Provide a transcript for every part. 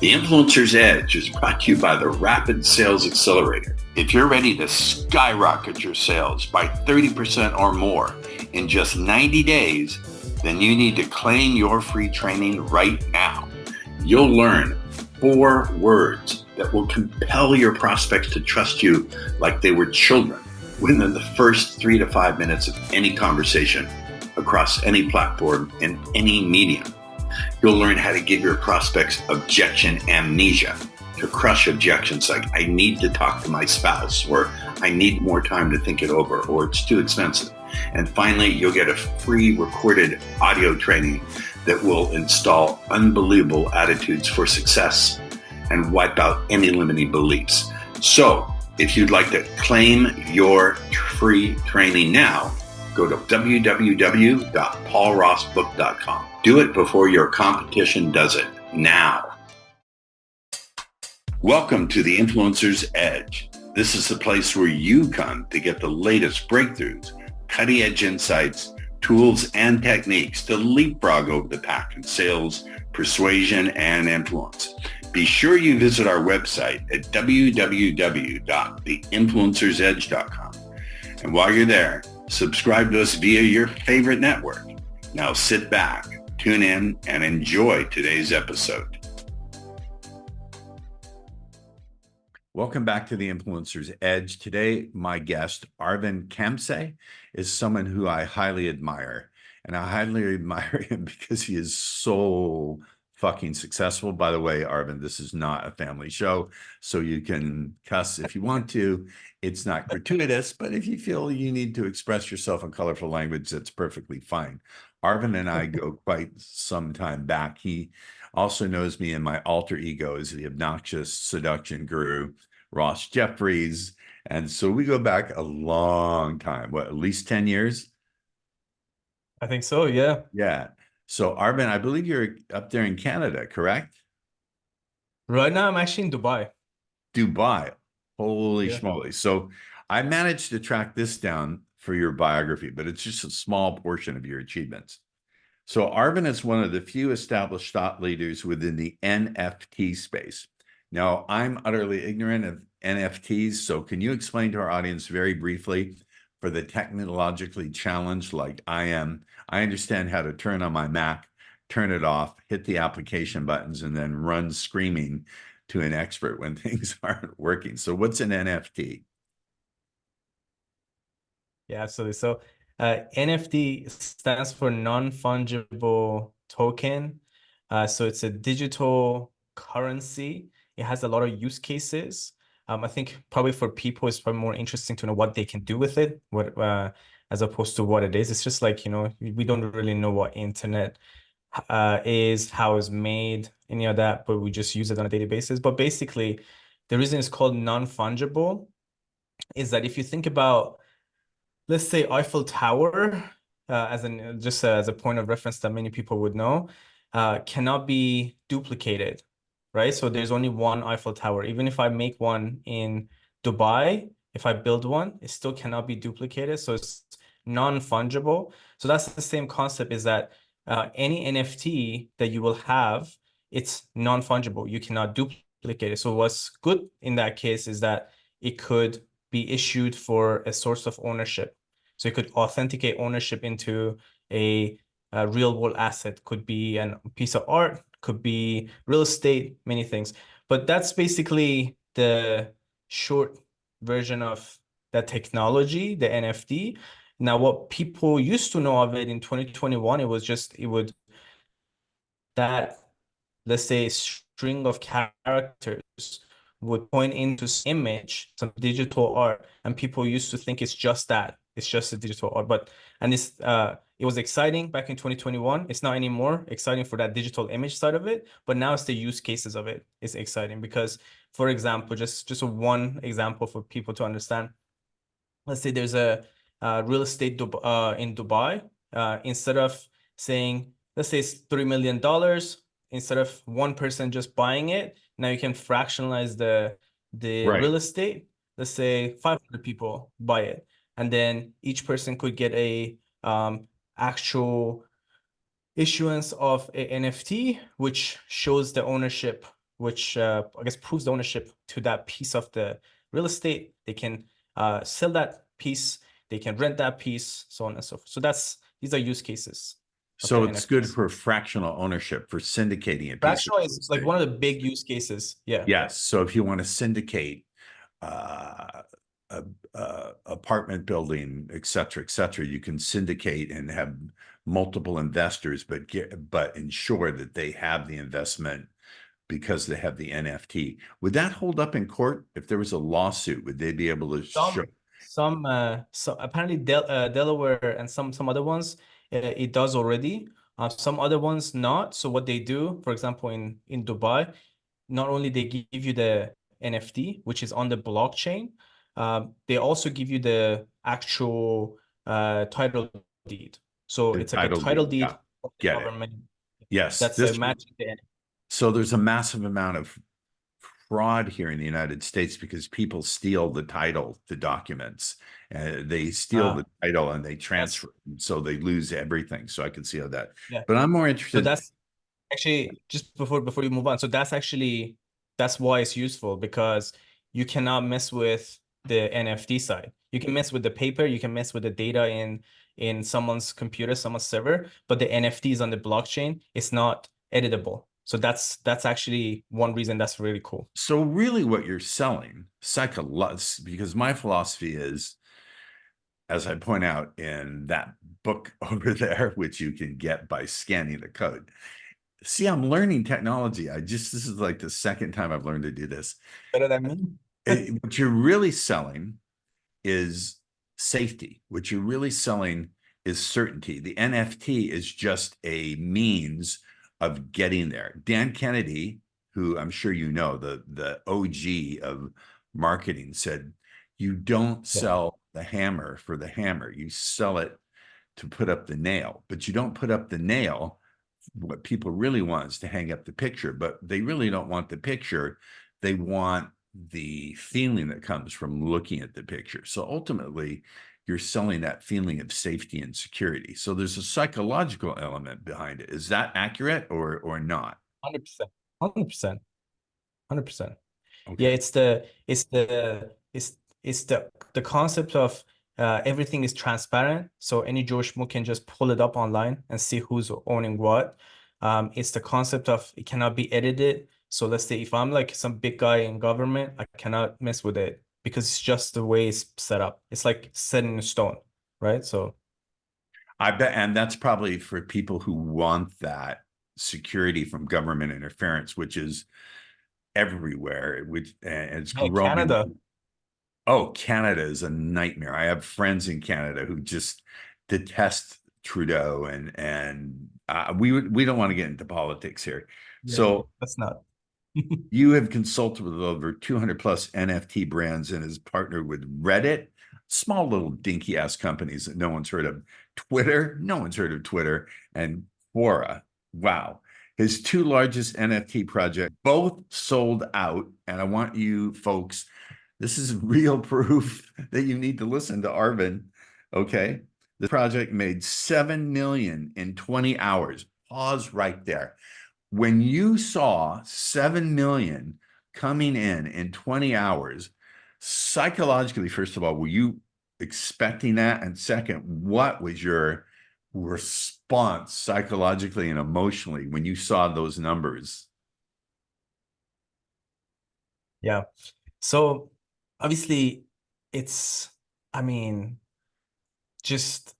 The Influencer's Edge is brought to you by the Rapid Sales Accelerator. If you're ready to skyrocket your sales by 30% or more in just 90 days, then you need to claim your free training right now. You'll learn 4 words that will compel your prospects to trust you like they were children within the first 3 to 5 minutes of any conversation across any platform and any medium. You'll learn how to give your prospects objection amnesia, to crush objections like, I need to talk to my spouse, or I need more time to think it over, or it's too expensive. And finally, you'll get a free recorded audio training that will install unbelievable attitudes for success and wipe out any limiting beliefs. So if you'd like to claim your free training now, go to www.paulrossbook.com. Do it before your competition does it now. Welcome to the Influencer's Edge. This is the place where you come to get the latest breakthroughs, cutting-edge insights, tools, and techniques to leapfrog over the pack in sales, persuasion, and influence. Be sure you visit our website at www.theinfluencersedge.com. And while you're there, subscribe to us via your favorite network. Now sit back, tune in, and enjoy today's episode. Welcome back to the Influencer's Edge. Today, my guest, Arvin Khamseh, is someone who I highly admire. And I highly admire him because he is so fucking successful. By the way, Arvin, this is not a family show, so you can cuss if you want to. It's not gratuitous, but if you feel you need to express yourself in colorful language, that's perfectly fine. Arvin and I go quite some time back. He also knows me in my alter ego as the obnoxious seduction guru, Ross Jeffries. And so we go back a long time, what, at least 10 years? I think so, yeah. Yeah. So Arvin, I believe you're up there in Canada, correct? Right now, I'm actually in Dubai. Dubai. Holy Yeah. schmoly. So I managed to track this down for your biography, but it's just a small portion of your achievements. So Arvin is one of the few established thought leaders within the NFT space. Now, I'm utterly ignorant of NFTs, so can you explain to our audience very briefly, for the technologically challenged like I am? I understand how to turn on my Mac, turn it off, hit the application buttons, and then run screaming to an expert when things aren't working. So what's an NFT? Yeah, absolutely. So NFT stands for non-fungible token. So it's a digital currency. It has a lot of use cases. I think probably for people, it's probably more interesting to know what they can do with it, as opposed to what it is. It's just like, we don't really know what internet is, how it's made, any of that, but we just use it on a daily basis. But basically, the reason it's called non-fungible is that if you think about, let's say, Eiffel Tower, as a point of reference that many people would know, cannot be duplicated, right? So there's only one Eiffel Tower. Even if I make one in Dubai, if I build one, it still cannot be duplicated. So it's non-fungible. So that's the same concept, is that any NFT that you will have, it's non-fungible. You cannot duplicate it. So what's good in that case is that it could be issued for a source of ownership. So you could authenticate ownership into a real world asset. Could be a piece of art, could be real estate, many things. But that's basically the short version of that technology, the NFT. Now, what people used to know of it in 2021, that, let's say, string of characters would point into some image, some digital art, and people used to think it's just that. It's just a digital art. It was exciting back in 2021. It's not anymore exciting for that digital image side of it, but now it's the use cases of it is exciting because, for example, just one example for people to understand. Let's say there's a real estate in Dubai. Instead of saying, let's say it's $3 million, instead of one person just buying it, now you can fractionalize the Right. real estate. Let's say 500 people buy it, and then each person could get a actual issuance of a NFT, which shows the ownership which I guess proves the ownership to that piece of the real estate. They can sell that piece, they can rent that piece, so on and so forth. So these are use cases of the So it's good NFTs. for fractional ownership, for syndicating a piece of Fractional real is like estate. one of the big use cases. Yeah. Yes. So if you want to syndicate uh, apartment building, et cetera, you can syndicate and have multiple investors, but ensure that they have the investment because they have the NFT. Would that hold up in court if there was a lawsuit? Would they be able to show? So apparently Delaware and some other ones it does already. Some other ones not. So what they do, for example, in Dubai, not only they give you the NFT, which is on the blockchain, they also give you the actual title deed. So The it's like a title title deed? deed Yeah, of the get it. government Yes, that's matching the NFT. so there's a massive amount of fraud here in the United States because people steal the title to documents. They steal the title and they That's transfer, so they lose everything. So I can see how that. yeah. But I'm more So interested. that's actually just before you move on. So that's why it's useful because you cannot mess with the NFT side. You can mess with the paper, you can mess with the data in someone's computer, someone's server, but the NFTs on the blockchain, it's not editable. So that's actually one reason that's really cool. So really, what you're selling, because my philosophy is, as I point out in that book over there, which you can get by scanning the code. See, I'm learning technology. This is like the second time I've learned to do this. Better than me. What you're really selling is safety. What you're really selling is certainty. The NFT is just a means of getting there. Dan Kennedy, who I'm sure you know, the OG of marketing, said, you don't Yeah, sell the hammer for the hammer. You sell it to put up the nail, but you don't put up the nail. What people really want is to hang up the picture, but they really don't want the picture. They want the feeling that comes from looking at the picture. So ultimately, you're selling that feeling of safety and security. So there's a psychological element behind it. Is that accurate or not? 100%. 100%. 100%. Yeah, Okay. it's the concept of everything is transparent, so any Joe Schmo can just pull it up online and see who's owning what. It's the concept of it cannot be edited. So let's say if I'm like some big guy in government, I cannot mess with it because it's just the way it's set up. It's like set in stone, right? So I bet, and that's probably for people who want that security from government interference, which is everywhere, which and it's yeah, growing. Canada. Oh, Canada is a nightmare. I have friends in Canada who just detest Trudeau, and we don't want to get into politics here. Yeah, So that's not. you have consulted with over 200 plus NFT brands and has partnered with Reddit, small little dinky ass companies that no one's heard of. Twitter, no one's heard of Twitter, and Quora. Wow. His two largest NFT projects both sold out. And I want you folks, this is real proof that you need to listen to Arvin. Okay. The project made 7 million in 20 hours. Pause right there. When you saw 7 million coming in 20 hours, psychologically, first of all, were you expecting that? And second, what was your response psychologically and emotionally when you saw those numbers? Yeah. So obviously it's, I mean, just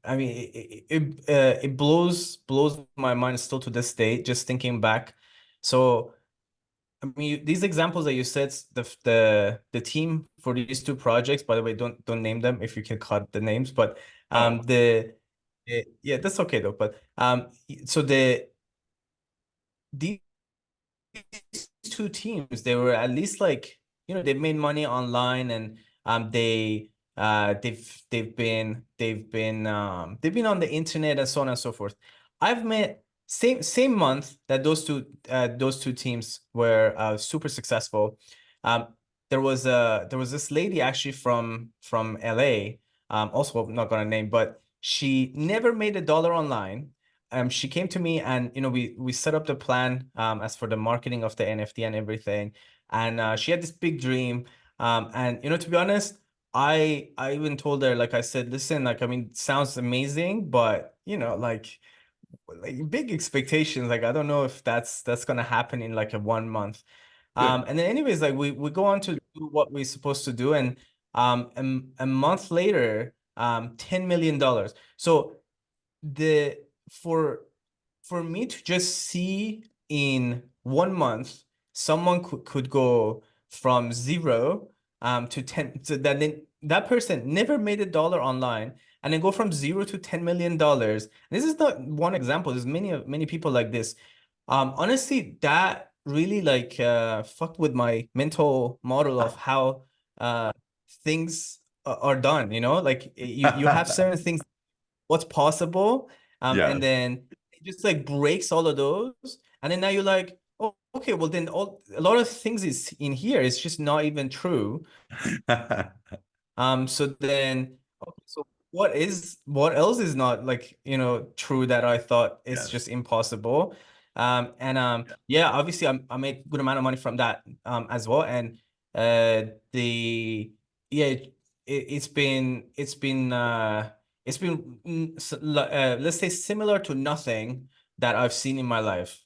I mean it blows my mind still to this day just thinking back. So I mean these examples that you said, the team for these two projects, by the way, don't name them if you can cut the names, but Oh, yeah, that's okay though, but so these two teams, they were at least like, they made money online, and they've been on the internet and so on and so forth. I've met same month that those two teams were super successful. Um, there was this lady actually from LA, also I'm not gonna name, but she never made $1 online. she came to me, and we set up the plan as for the marketing of the NFT and everything. And she had this big dream. And to be honest, I even told her, like I said, listen, like, I mean, sounds amazing, but like big expectations. Like, I don't know if that's gonna happen in like a 1 month. Good. And then anyways, like we go on to do what we're supposed to do, and a month later, $10 million. So the for for me to just see in 1 month, someone could go from zero to 10, so that person never made $1 online, and then go from zero to $10 million. This is not one example. There's many people like this. Honestly, that really like fucked with my mental model of how things are done, like you have certain things, what's possible, Yeah. and then it just like breaks all of those, and then now you're like, oh, okay, well then a lot of things is in here is just not even true. So then, okay, so what else is not like, true that I thought is Yes. just impossible? And yeah, obviously I made good amount of money from that as well. And the yeah, it's been let's say similar to nothing that I've seen in my life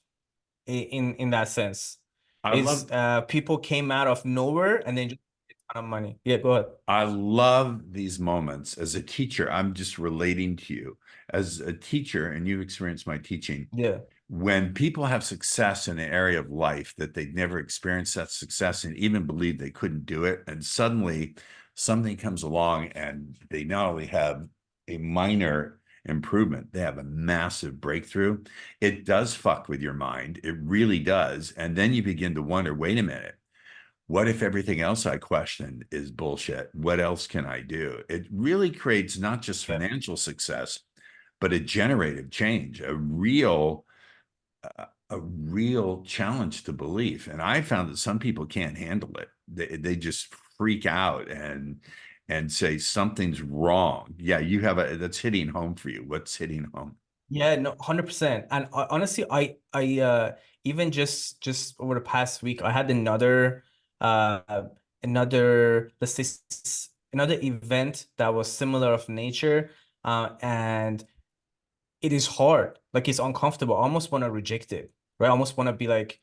in that sense. I It's love people came out of nowhere and then just a ton of money. Yeah, go ahead. I love these moments. As a teacher, I'm just relating to you. As a teacher, and you've experienced my teaching, Yeah. when people have success in an area of life that they'd never experienced that success and even believed they couldn't do it, and suddenly something comes along and they not only have a minor improvement, they have a massive breakthrough. It does fuck with your mind. It really does. And then you begin to wonder, wait a minute, what if everything else I questioned is bullshit? What else can I do? It really creates not just Yeah. financial success, but a generative change, a real challenge to belief. And I found that some people can't handle it. They just freak out and say something's wrong. Yeah, you have that's hitting home for you. What's hitting home? Yeah, no, 100%. And honestly, I even just over the past week, I had another, let's say, another event that was similar of nature, and it is hard. Like, it's uncomfortable. I almost want to reject it, right? I almost want to be like,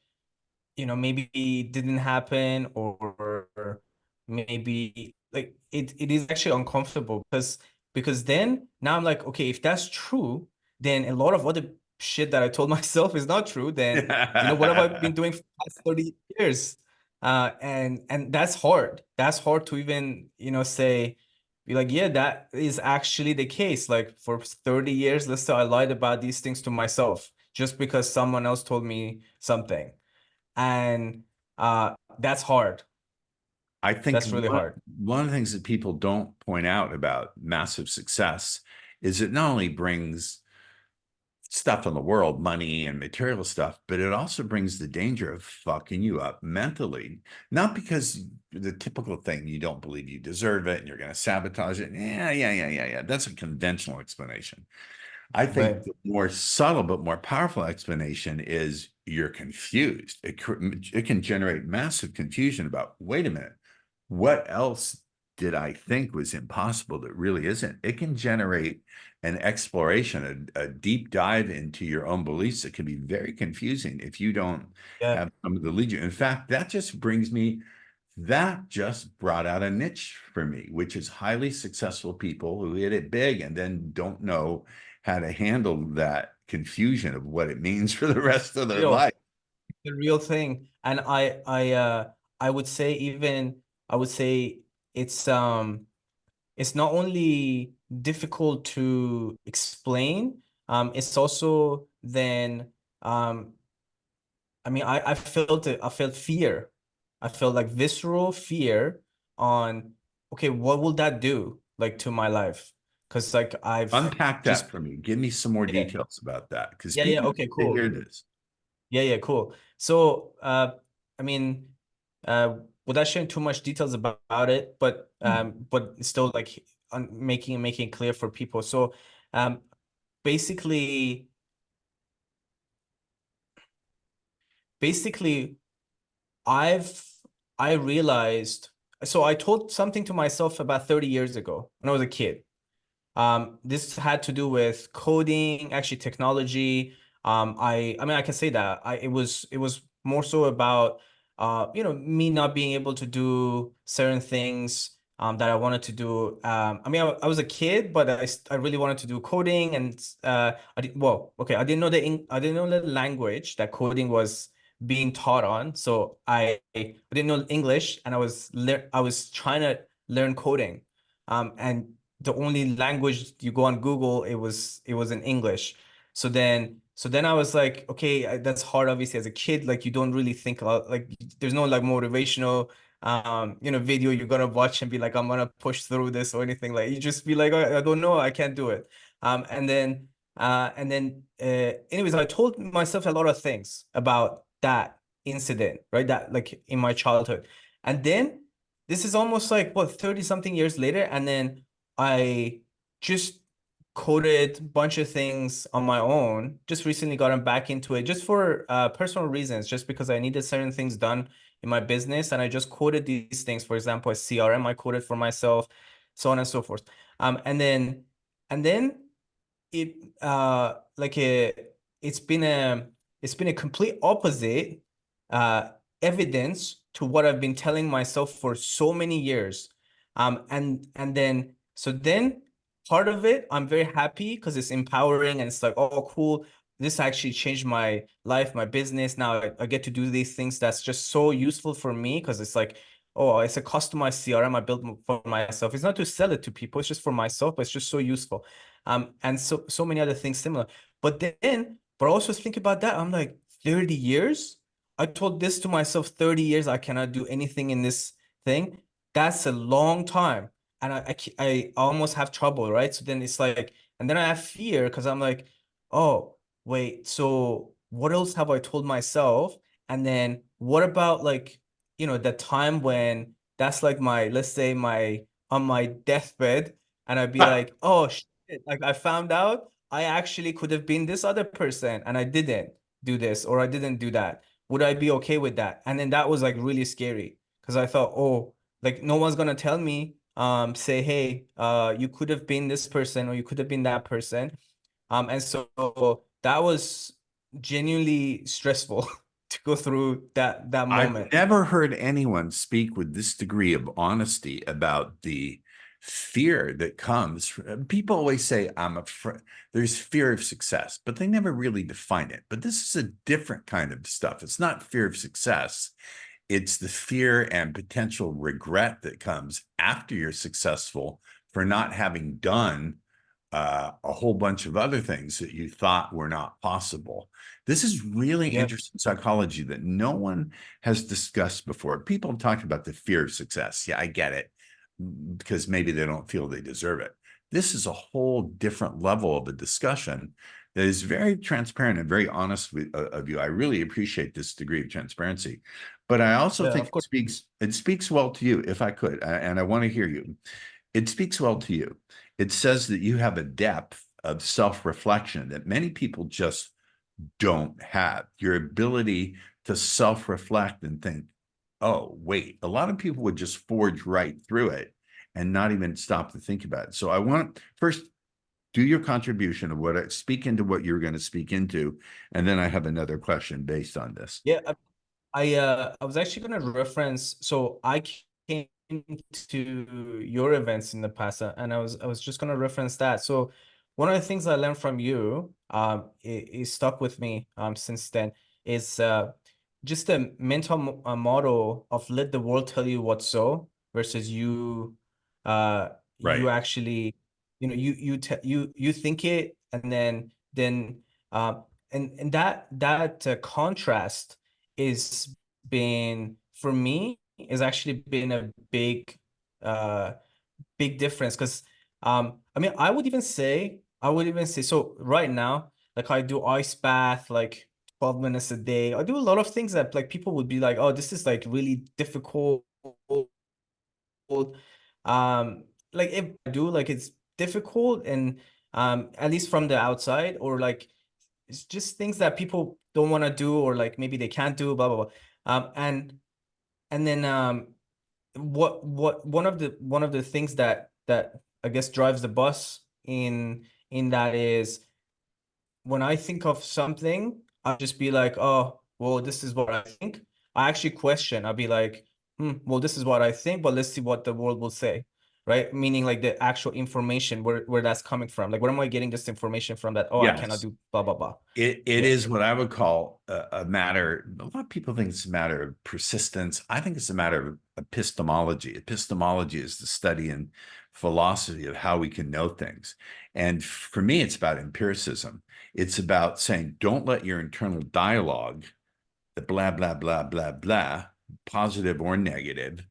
maybe it didn't happen, or maybe like it is actually uncomfortable, because then now I'm like, okay, if that's true, then a lot of other shit that I told myself is not true. Then, what have I been doing for the past 30 years? And that's hard. That's hard to even, be like, yeah, that is actually the case. Like, for 30 years, let's say I lied about these things to myself just because someone else told me something. And that's hard. I think That's really hard. one of the things that people don't point out about massive success is it not only brings stuff in the world, money and material stuff, but it also brings the danger of fucking you up mentally. Not because the typical thing, you don't believe you deserve it and you're going to sabotage it. Yeah. That's a conventional explanation. I think Right. the more subtle but more powerful explanation is you're confused. It can generate massive confusion about, wait a minute, what else did I think was impossible that really isn't? It can generate an exploration, a deep dive into your own beliefs that can be very confusing if you don't Yeah. have someone to lead you. In fact, that just brought out a niche for me, which is highly successful people who hit it big and then don't know how to handle that confusion of what it means for the rest of their Real. life. The real thing. And I would say, it's not only difficult to explain, it's also then, I mean, I felt it. I felt fear. I felt like visceral fear on, okay, what will that do like to my life? Because like I've Unpack just, that for me. Give me some more yeah, details about that because yeah, people okay, need to hear cool. this. Yeah, cool. So, I mean, without sharing too much details about it, but still like making it clear for people. So, basically, basically I've I realized, so I told something to myself about 30 years ago when I was a kid. This had to do with coding, actually technology. I mean, I can say that it was more so about me not being able to do certain things that I wanted to do. I mean, I was a kid, but I really wanted to do coding, and well, okay, I didn't know the language that coding was being taught on, so I didn't know English, and I was trying to learn coding. And the only language you go on Google, it was in English. So then I was like, okay, that's hard obviously as a kid. Like you don't really think about, like there's no like motivational video you're gonna watch and be like, I'm gonna push through this or anything. Like you just be like, I don't know, I can't do it. Anyways, I told myself a lot of things about that incident, right? That like in my childhood. And then this is almost like what, 30 something years later, and then I just coded a bunch of things on my own. Just recently gotten back into it just for personal reasons, just because I needed certain things done in my business. And I just coded these things. For example, a CRM, I coded for myself, so on and so forth. And then it like a it's been a it's been a complete opposite uh evidence to what I've been telling myself for so many years. And then part of it I'm very happy because it's empowering and it's like, oh cool, this actually changed my life, my business. Now I get to do these things that's just so useful for me, because it's like, oh, it's a customized CRM I built for myself. It's not to sell it to people, it's just for myself, but it's just so useful. And so many other things similar. But also think about that. I'm like, 30 years? I told this to myself, 30 years, I cannot do anything in this thing. That's a long time. And I almost have trouble, right? So then it's like, and then I have fear because I'm like, oh, wait, so what else have I told myself? And then what about like, the time when that's like let's say on my deathbed, and I'd be like, oh, like I found out I actually could have been this other person and I didn't do this or I didn't do that. Would I be okay with that? And then that was like really scary because I thought, oh, like no one's gonna tell me, say, hey, you could have been this person or you could have been that person. And so that was genuinely stressful to go through that I've moment. never heard anyone speak with this degree of honesty about the fear that comes from, people always say, I'm afraid, there's fear of success, but they never really define it. But this is a different kind of stuff. It's not fear of success. It's the fear and potential regret that comes after you're successful for not having done a whole bunch of other things that you thought were not possible. This is really Yeah. interesting psychology that no one has discussed before. People have talked about the fear of success. Yeah, I get it, because maybe they don't feel they deserve it. This is a whole different level of a discussion that is very transparent and very honest of you. I really appreciate this degree of transparency, but I also Yeah, think of course. it speaks well to you, if I could, and I want to hear you. It speaks well to you. It says that you have a depth of self-reflection that many people just don't have. Your ability to self-reflect and think, oh, wait, a lot of people would just forge right through it and not even stop to think about it. So I want first do your contribution of speak into what you're going to speak into, and then I have another question based on this. Yeah, I was actually going to reference. So I came to your events in the past, and I was just going to reference that. So one of the things I learned from you, it stuck with me since then, is just a mental model of let the world tell you what's so versus you Right. actually, you think it, and then and that contrast is been for me is actually been a uh big difference, because I mean I would even say so right now, like I do ice bath like 12 minutes a day. I do a lot of things that like people would be like, oh, this is like really difficult. Like if I do, like it's difficult, and at least from the outside, or like it's just things that people don't want to do, or like maybe they can't do, blah blah blah. And then what one of the things that I guess drives the bus in that is, when I think of something, I'll just be like, oh, well, this is what I think. I actually question. I'll be like, well, this is what I think, but let's see what the world will say, right? Meaning like the actual information, where that's coming from. Like, where am I getting this information from that, oh, I cannot Yes. do blah, blah, blah. It Yeah. is what I would call a matter. A lot of people think it's a matter of persistence. I think it's a matter of epistemology. Epistemology is the study and philosophy of how we can know things. And for me, it's about empiricism. It's about saying, don't let your internal dialogue, the blah, blah, blah, blah, blah, positive or negative,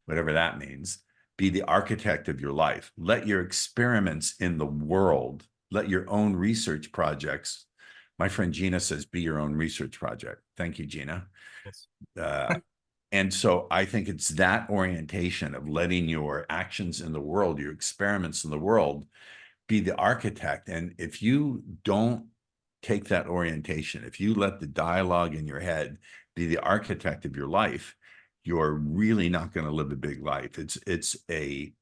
whatever that means, be the architect of your life. Let your experiments in the world, let your own research projects. My friend Gina says, be your own research project. Thank you, Gina. Yes. And so I think it's that orientation of letting your actions in the world, your experiments in the world, be the architect. And if you don't take that orientation, if you let the dialogue in your head be the architect of your life, you're really not going to live a big life. It's a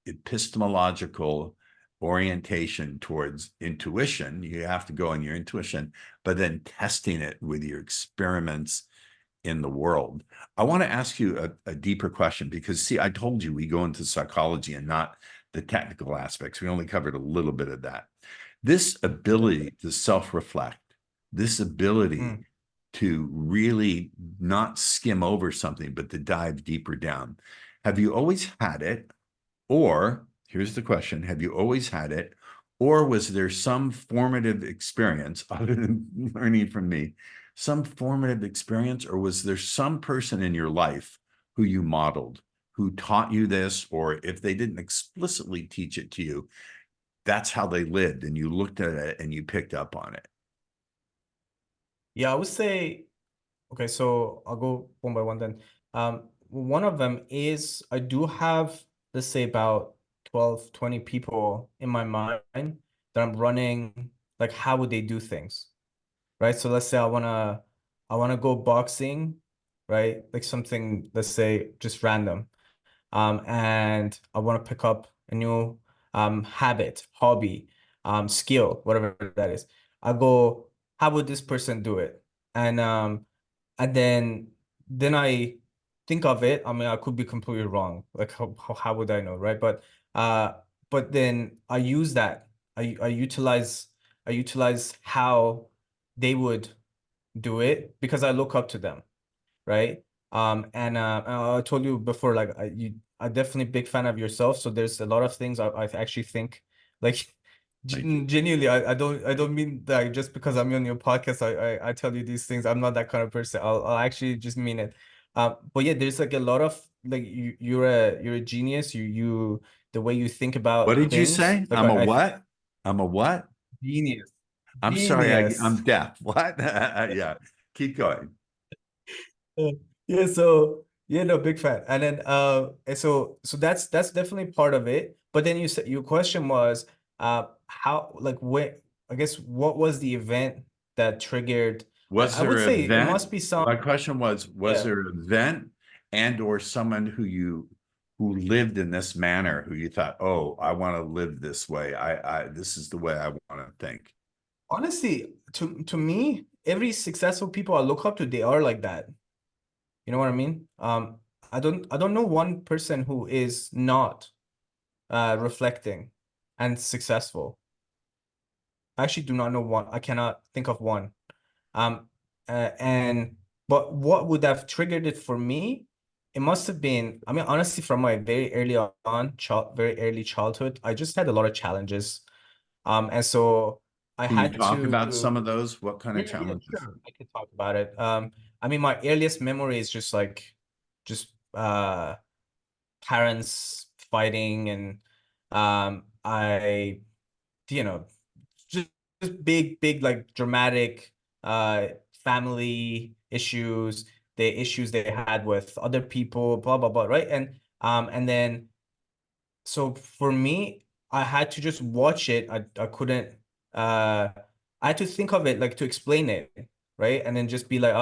epistemological orientation towards intuition. You have to go on your intuition, but then testing it with your experiments in the world. I want to ask you a deeper question, because see, I told you we go into psychology and not the technical aspects. We only covered a little bit of that. This ability to self-reflect, this ability to really not skim over something, but to dive deeper down. Have you always had it? Or here's the question, have you always had it? Or was there some formative experience other than learning from me, some formative experience, or was there some person in your life who you modeled, who taught you this, or if they didn't explicitly teach it to you, that's how they lived and you looked at it and you picked up on it? Yeah, I would say, okay, so I'll go one by one then. One of them is, I do have, let's say, about 12, 20 people in my mind that I'm running, like, how would they do things, right? So let's say I wanna go boxing, right? Like something, let's say, just random. And I want to pick up a new habit, hobby, skill, whatever that is. I go, how would this person do it? And and then I think of it. I mean, I could be completely wrong. Like, how would I know, right? Uh, but then I use that. I utilize how they would do it, because I look up to them, right? And I told you before, like, I definitely big fan of yourself. So there's a lot of things I actually think, like, genuinely, I don't mean that just because I'm on your podcast, I tell you these things. I'm not that kind of person. I'll actually just mean it. But yeah, there's like a lot of, like, you're a genius. You the way you think What about did you things, say? like I'm a what? I'm a what? genius, I'm sorry, genius. I'm deaf. What? Yeah, keep going. Uh, Yeah, so yeah, no, big fan. And then and so that's definitely part of it. But then you said your question was how, like, when, I guess, what was the event that triggered, Was I there would an say it event? must be some, My question was yeah. there an event and or someone who lived in this manner who you thought, oh, I want to live this way. This is the way I want to think. Honestly, to me, every successful people I look up to, they are like that. You know what I mean? I don't know one person who is not reflecting and successful. I actually do not know one. I cannot think of one. Um, and but what would have triggered it for me? It must have been, I mean, honestly, from my very early very early childhood, I just had a lot of challenges. And so I Can you had talk about to, some of those? What kind yeah, of yeah, challenges? sure. I can talk about it. I mean, my earliest memory is just like, just parents fighting, and I, you know, just, just big, like, dramatic uh family issues, the issues they had with other people, blah blah blah, right? And then, so for me, I had to just watch it. I couldn't uh I had to think of it, like, to explain it, right? And then just be like,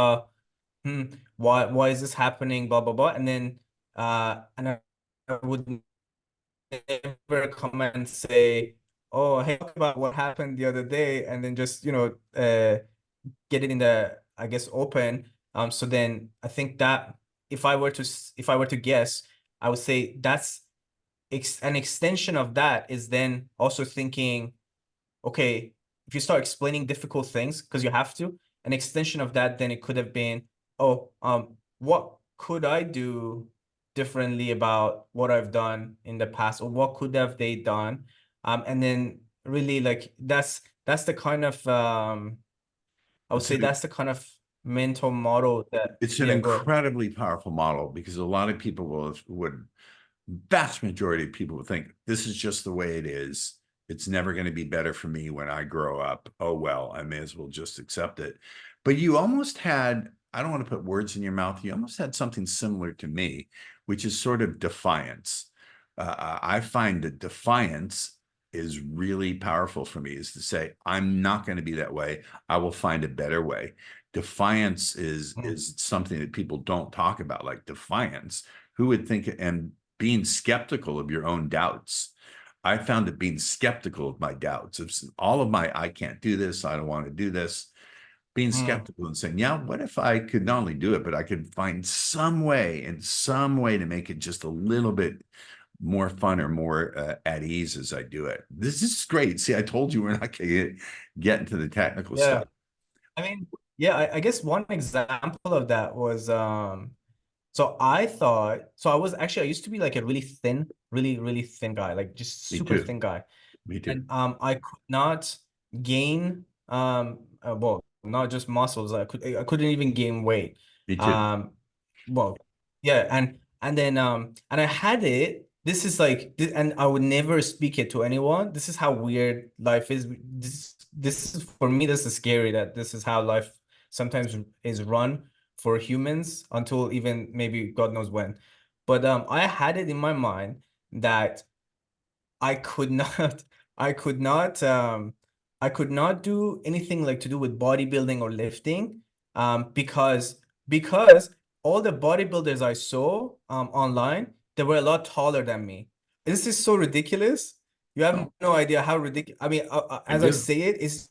why is this happening? Blah blah blah. And then and I would never come and say, oh, hey, talk about what happened the other day, and then just, get it in the, I guess, open. So then I think that if I were to guess, I would say that's an extension of that is then also thinking, okay, if you start explaining difficult things because you have to, an extension of that, then it could have been, oh, what could I do differently about what I've done in the past, or what could have they done? And then really, like, that's the kind of I would It's say an, that's the kind of mental model that, it's an yeah, go ahead. incredibly powerful model, because a lot of people would vast majority of people would think this is just the way it is. It's never going to be better for me when I grow up. Oh, well, I may as well just accept it. But you almost had, I don't want to put words in your mouth, you almost had something similar to me, which is sort of defiance. I find that defiance is really powerful for me, is to say, I'm not going to be that way. I will find a better way. Defiance is something that people don't talk about, like defiance. Who would think? And being skeptical of your own doubts. I found that being skeptical of my doubts, of all of my, I can't do this, I don't want to do this, being Mm. skeptical and saying, yeah, what if I could not only do it, but I could find some way, in some way, to make it just a little bit more fun or more at ease as I do it. This is great. See, I told you we're not going to get into the technical Yeah. stuff. I mean, yeah, I guess one example of that was so I was actually, I used to be like a really thin, really thin guy, like just Me super too. thin guy. Me too. And I could not gain well, not just muscles, I couldn't even gain weight. Me too. Um well, yeah, and then and I had it. This is like and I would never speak it to anyone. This is how weird life is. This is, for me, this is scary that this is how life sometimes is run for humans, until even maybe God knows when. But I had it in my mind that I could not I could not I could not do anything like to do with bodybuilding or lifting, because all the bodybuilders I saw online, they were a lot taller than me. This is so ridiculous. You have Oh, no idea how ridiculous. I mean, I as I do. say it, it's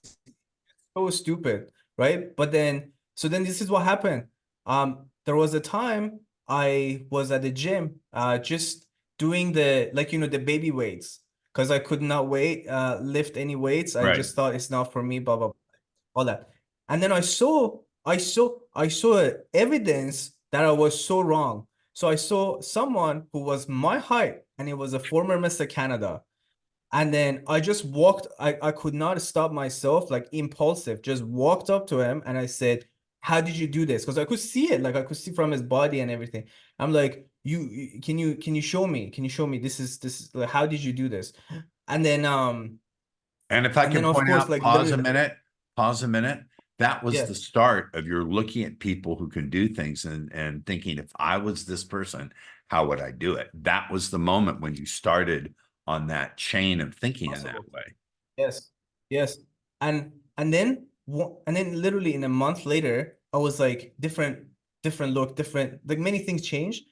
so stupid, right? But then, so then this is what happened. There was a time I was at the gym, just doing the, like, the baby weights, because I could not lift any weights. I Right. just thought it's not for me, blah blah, all that. And then I saw evidence that I was so wrong. So I saw someone who was my height, and it was a former Mr. Canada. And then I just walked, I could not stop myself, like impulsive, just walked up to him and I said, how did you do this? Because I could see it, like I could see from his body and everything. I'm like, can you show me? Can you show me this is like, how did you do this? And then And if I can of point course, out, like, literally, pause a minute. That was yeah, the start of your looking at people who can do things and thinking, if I was this person, how would I do it? That was the moment when you started on that chain of thinking in that possible. way. Yes, yes. And then literally in a month later, I was like different look, different, like many things changed.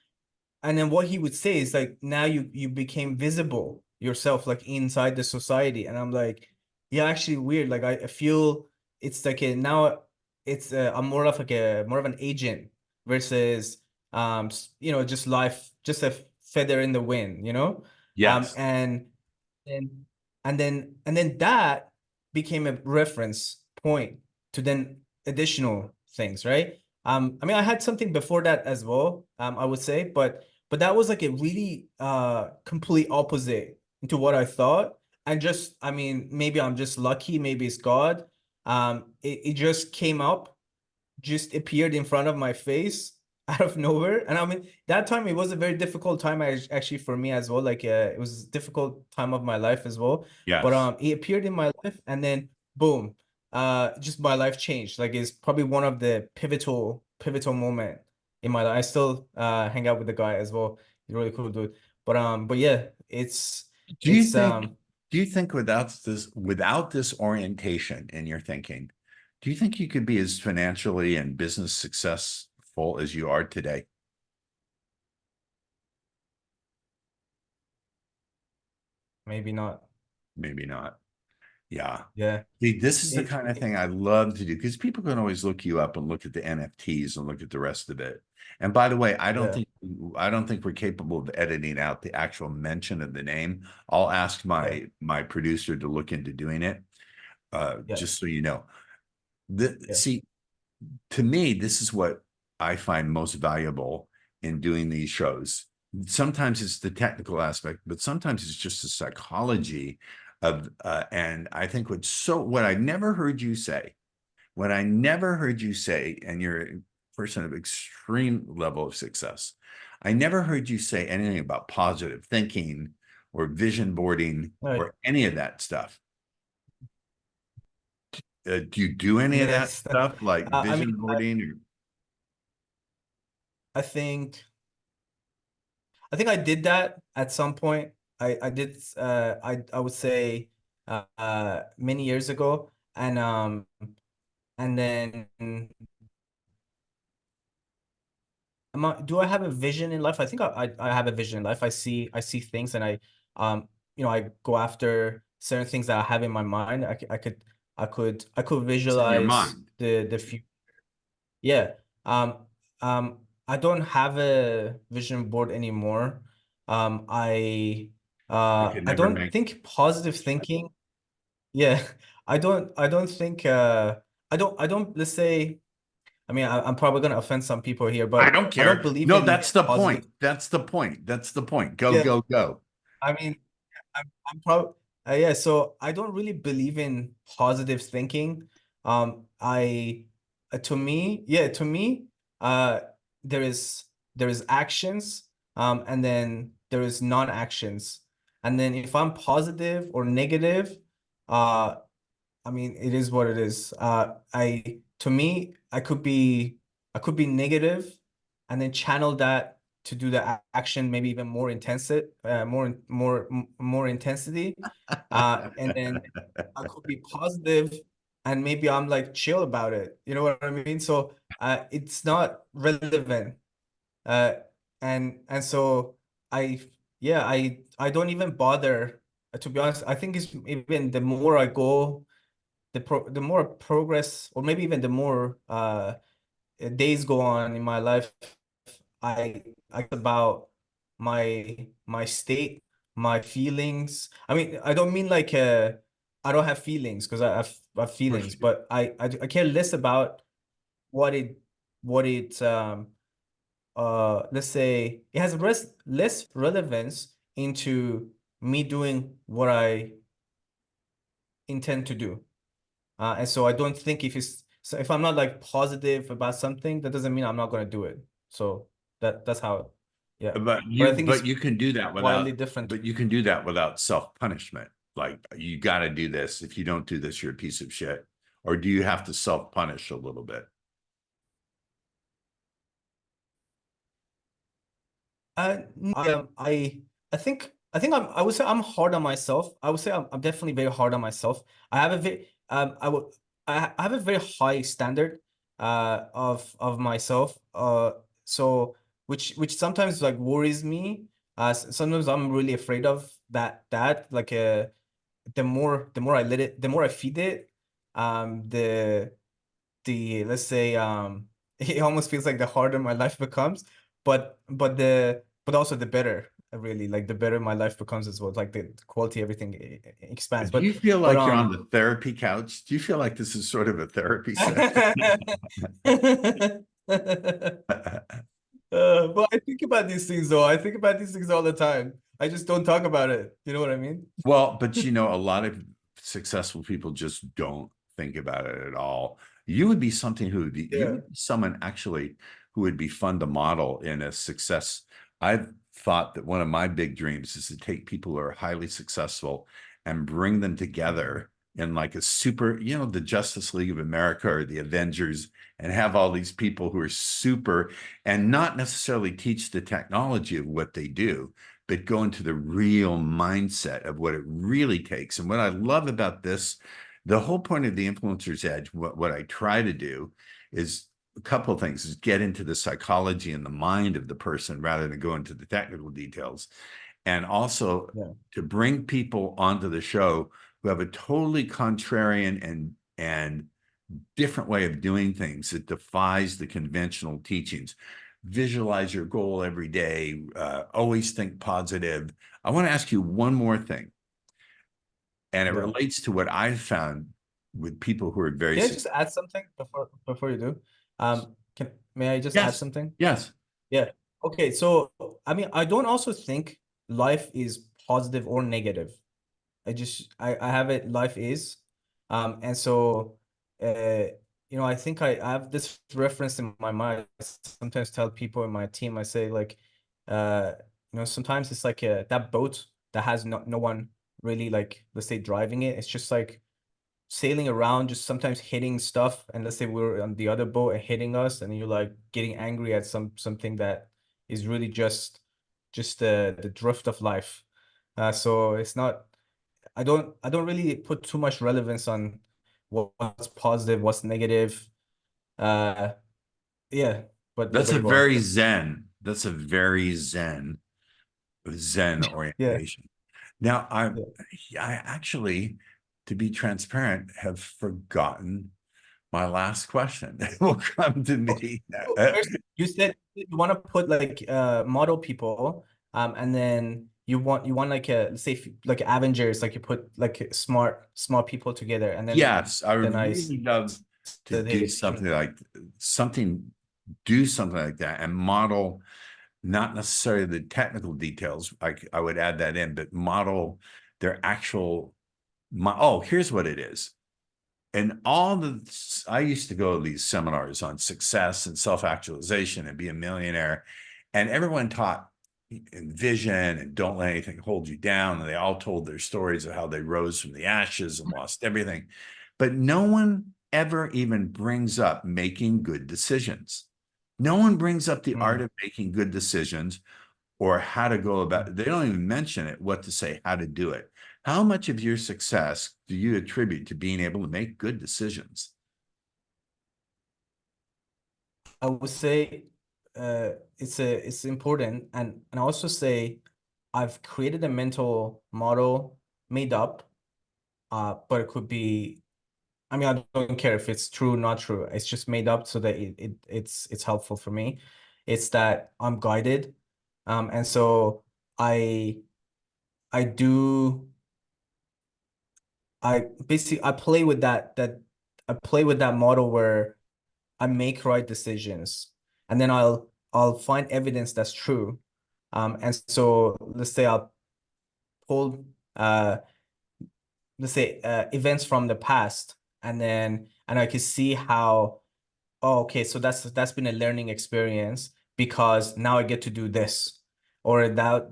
And then what he would say is like, now you became visible yourself, like inside the society. And I'm like, yeah, actually weird. Like I feel it's like now it's I'm more of like more of an agent versus just life, just a feather in the wind. Um Yes. and and and then that became a reference point to then additional things, right? I mean, I had something before that as well, I would say, but that was like a really complete opposite into what I thought. And just, I mean, maybe I'm just lucky, maybe it's God. It just came up, just appeared in front of my face out of nowhere. And I mean, that time it was a very difficult time, actually, for me as well. Like it was a difficult time of my life as well. But Yes. it appeared in my life, and then boom, just my life changed. Like it's probably one of the pivotal moment in my life. I still hang out with the guy as well. He's a really cool dude. But yeah, it's Do you it's think, Do you think without this orientation in your thinking, do you think you could be as financially and business successful as you are today? Maybe not. Maybe not. Yeah. Yeah. See, this is the If, kind of thing I love to do because people can always look you up and look at the NFTs and look at the rest of it. And by the way, yeah. I don't think we're capable of editing out the actual mention of the name. I'll ask Yeah. my producer to look into doing it, Yeah. just so you know. Yeah. See, to me, this is what I find most valuable in doing these shows. Sometimes it's the technical aspect, but sometimes it's just the psychology of, and I think what I never heard you say, and you're a person of extreme level of success, I never heard you say anything about positive thinking or vision boarding All right. or any of that stuff. Do you do any of that Yes. stuff like I mean, vision boarding or? I think I did that at some point. I did I would say many years ago, and then do I have a vision in life? I think I have a vision in life. I see things, and I go after certain things that I have in my mind. I could It's in your visualize mind. the future. Yeah. I don't have a vision board anymore. Um, I I could I never don't make. think positive thinking. Yeah, I don't think I don't let's say, I mean, I'm probably gonna offend some people here, I but don't I don't care. believe No, in that's the positive. point. That's the point. That's the point. Go, Yeah, go, go. I mean, I'm probably yeah. So I don't really believe in positive thinking. I to me, uh, there is actions, and then there is non-actions, and then if I'm positive or negative, uh, I mean, it is what it is. To me, I could be negative, and then channel that to do the action, maybe even more intensive, more intensity. And then I could be positive, and maybe I'm like chill about it. You know what I mean? So it's not relevant. Uh, and so I yeah, I don't even bother. To be honest, I think it's even the more I go, the more progress, or maybe even the more days go on in my life, I about my state, my feelings. I mean, I don't mean like I don't have feelings, because I have Of course feelings, you do. but I care less about what it let's say it has less relevance into me doing what I intend to do. And so I don't think so if I'm not like positive about something, that doesn't mean I'm not going to do it. So that's how, yeah. But I think it's But you can do that wildly different. without self-punishment. Like you got to do this. If you don't do this, you're a piece of shit. Or do you have to self-punish a little bit? No, I think I would say I'm hard on myself. I would say I'm definitely very hard on myself. I have a very I have a very high standard of myself. So which sometimes like worries me. Sometimes I'm really afraid of that like the more I let it, the more I feed it, the let's say it almost feels like the harder my life becomes, but also the better, really, like the better my life becomes as well, like the quality, everything expands. Do you feel But like you're on the therapy couch? Do you feel like this is sort of a therapy session? but I think about these things though. I think about these things all the time. I just don't talk about it. You know what I mean? Well, but a lot of successful people just don't think about it at all. You would be something you Yeah. would be someone actually who would be fun to model in a success. I've thought that one of my big dreams is to take people who are highly successful and bring them together in like a super, the Justice League of America or the Avengers, and have all these people who are super and not necessarily teach the technology of what they do, but go into the real mindset of what it really takes. And what I love about this, the whole point of the Influencer's Edge, what I try to do is a couple of things, is get into the psychology and the mind of the person rather than go into the technical details. And also to bring people onto the show who have a totally contrarian and different way of doing things that defies the conventional teachings. Visualize your goal every day, always think positive. I want to ask you one more thing, and it relates to what I've found with people who are very Can I just add something before you do? May I just add something? Yes. Yeah. Okay. So I mean, I don't also think life is positive or negative. I have it, life is. And so you know, I think I have this reference in my mind. I sometimes tell people in my team, I say like you know, sometimes it's like that boat that has no one really, like, let's say, driving it. It's just like sailing around, just sometimes hitting stuff, and let's say we're on the other boat and hitting us, and you're like getting angry at something that is really just the drift of life. So it's not, I don't really put too much relevance on what's positive, what's negative. Yeah, but That's a go on. very That's a very zen Yeah. orientation. Now, I actually, to be transparent, have forgotten my last question. It will come to me. First, you said you want to put like model people, and then you want like let's say like Avengers, like you put like smart people together, and then Yes, I would really love to said, do hey, something like that and model not necessarily the technical details. I would add that in, but model their actual. Here's what it is. And I used to go to these seminars on success and self-actualization and be a millionaire, and everyone taught vision and don't let anything hold you down. And they all told their stories of how they rose from the ashes and lost everything. But no one ever even brings up making good decisions. No one brings up the art of making good decisions or how to go about it. They don't even mention it, what to say, how to do it. How much of your success do you attribute to being able to make good decisions? I would say it's important, and I also say I've created a mental model made up, but it could be, I mean, I don't care if it's true or not true. It's just made up so that it's helpful for me. It's that I'm guided, and so I do I basically I play with I play with that model where I make right decisions, and then I'll find evidence that's true. And so let's say I'll pull let's say events from the past, and I can see how, oh, okay, so that's been a learning experience because now I get to do this, or that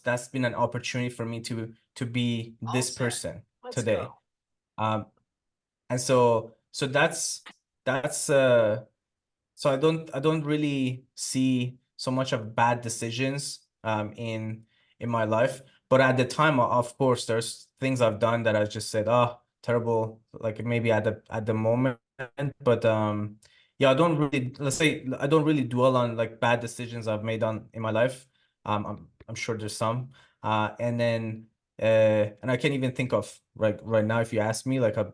that's been an opportunity for me to be this person today. And so that's so I don't really see so much of bad decisions in my life. But at the time, of course, there's things I've done that I just said, oh, terrible, like maybe at the moment. But yeah, I don't really, let's say I don't really dwell on like bad decisions I've made in my life. I'm sure there's some. And then and I can't even think of right now, if you ask me, like a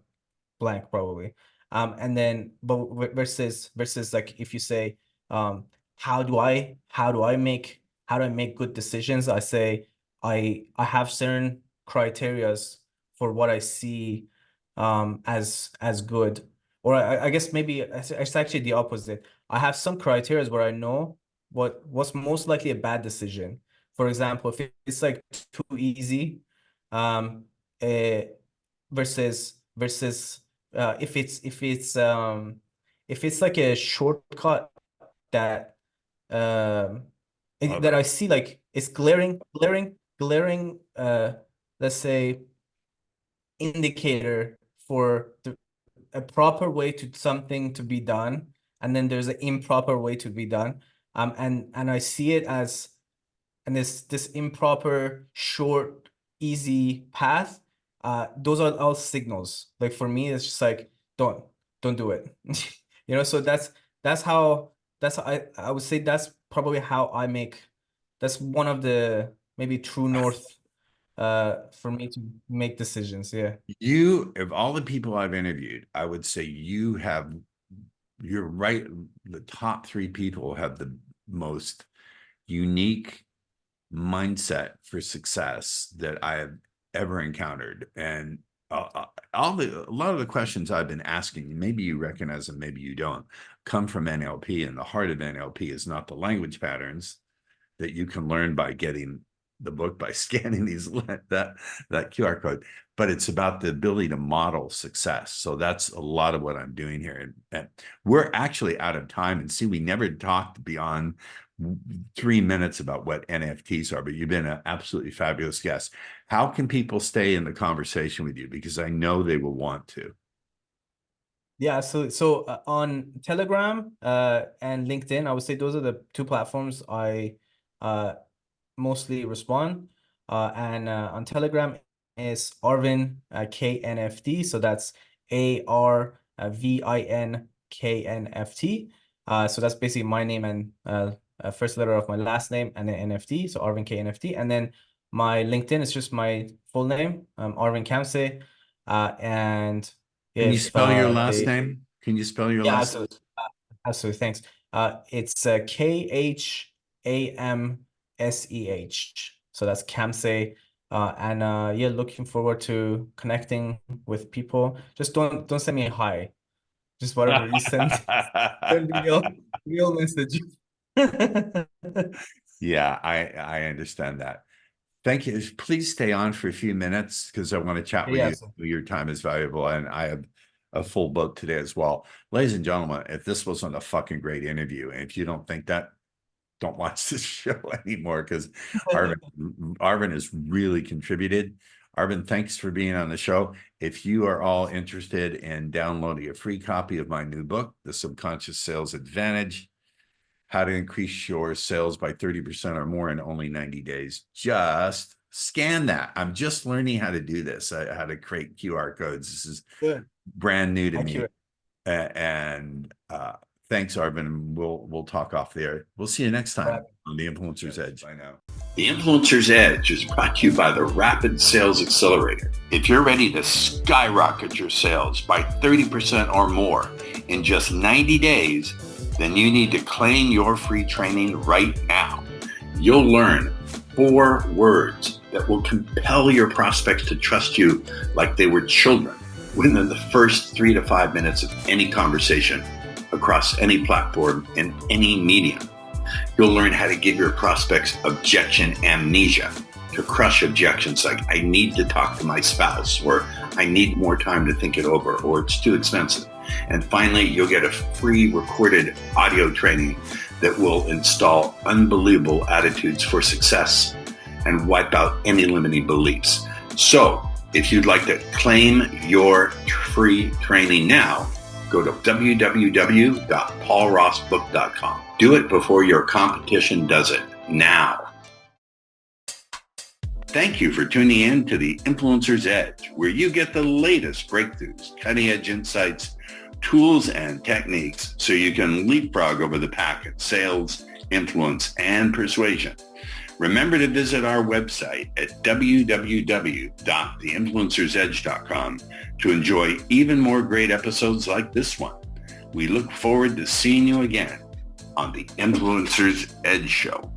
blank probably. And then but versus like if you say how do I make good decisions, I say I have certain criterias for what I see as good, or I guess maybe it's actually the opposite. I have some criterias where I know what's most likely a bad decision. For example, if it's like too easy, um uh, versus if it's like a shortcut that that I see like it's glaring let's say indicator for a proper way to something to be done, and then there's an improper way to be done, and I see it as and this improper, short, easy path, those are all signals. Like for me, it's just like, don't do it. So I would say that's probably how that's one of the maybe true north for me to make decisions. Yeah. Of all the people I've interviewed, I would say you're right. The top three people have the most unique mindset for success that I have ever encountered. And a lot of the questions I've been asking, maybe you recognize them, maybe you don't, come from NLP. And the heart of NLP is not the language patterns that you can learn by getting the book, by scanning that QR code, but it's about the ability to model success. So that's a lot of what I'm doing here. And we're actually out of time. And see, we never talked beyond 3 minutes about what NFTs are, but you've been an absolutely fabulous guest. How can people stay in the conversation with you? Because I know they will want to. Yeah, so on Telegram and LinkedIn, I would say those are the two platforms I mostly respond. And on Telegram is Arvin KNFT. So that's ARVIN KNFT. So that's basically my name and first letter of my last name and then NFT. So Arvin KNFT. And then my LinkedIn is just my full name, Arvin Khamseh. And Can you spell your last name? Can you spell your last name? Absolutely. Thanks. It's KHAMSEH. So that's Khamseh. And yeah, looking forward to connecting with people. Just don't send me a hi. Just whatever you send real message. Yeah, I understand that. Thank you. Please stay on for a few minutes because I want to chat with you. Your time is valuable, and I have a full book today as well. Ladies and gentlemen, if this wasn't a fucking great interview, and if you don't think that, don't watch this show anymore, because Arvin has really contributed. Arvin, thanks for being on the show. If you are all interested in downloading a free copy of my new book, The Subconscious Sales Advantage, how to increase your sales by 30% or more in only 90 days. Just scan that. I'm just learning how to do this, how to create QR codes. This is brand new to me. And thanks, Arvin. We'll talk off there. We'll see you next time on The Influencer's Edge. Bye now. The Influencer's Edge is brought to you by the Rapid Sales Accelerator. If you're ready to skyrocket your sales by 30% or more in just 90 days, then you need to claim your free training right now. You'll learn 4 words that will compel your prospects to trust you like they were children within the first 3 to 5 minutes of any conversation across any platform and any medium. You'll learn how to give your prospects objection amnesia, to crush objections like, I need to talk to my spouse, or I need more time to think it over, or it's too expensive. And finally, you'll get a free recorded audio training that will install unbelievable attitudes for success and wipe out any limiting beliefs. So if you'd like to claim your free training now, go to www.paulrossbook.com. Do it before your competition does it now. Thank you for tuning in to the Influencer's Edge, where you get the latest breakthroughs, cutting-edge insights, tools, and techniques so you can leapfrog over the pack in sales, influence, and persuasion. Remember to visit our website at www.theinfluencersedge.com to enjoy even more great episodes like this one. We look forward to seeing you again on the Influencer's Edge Show.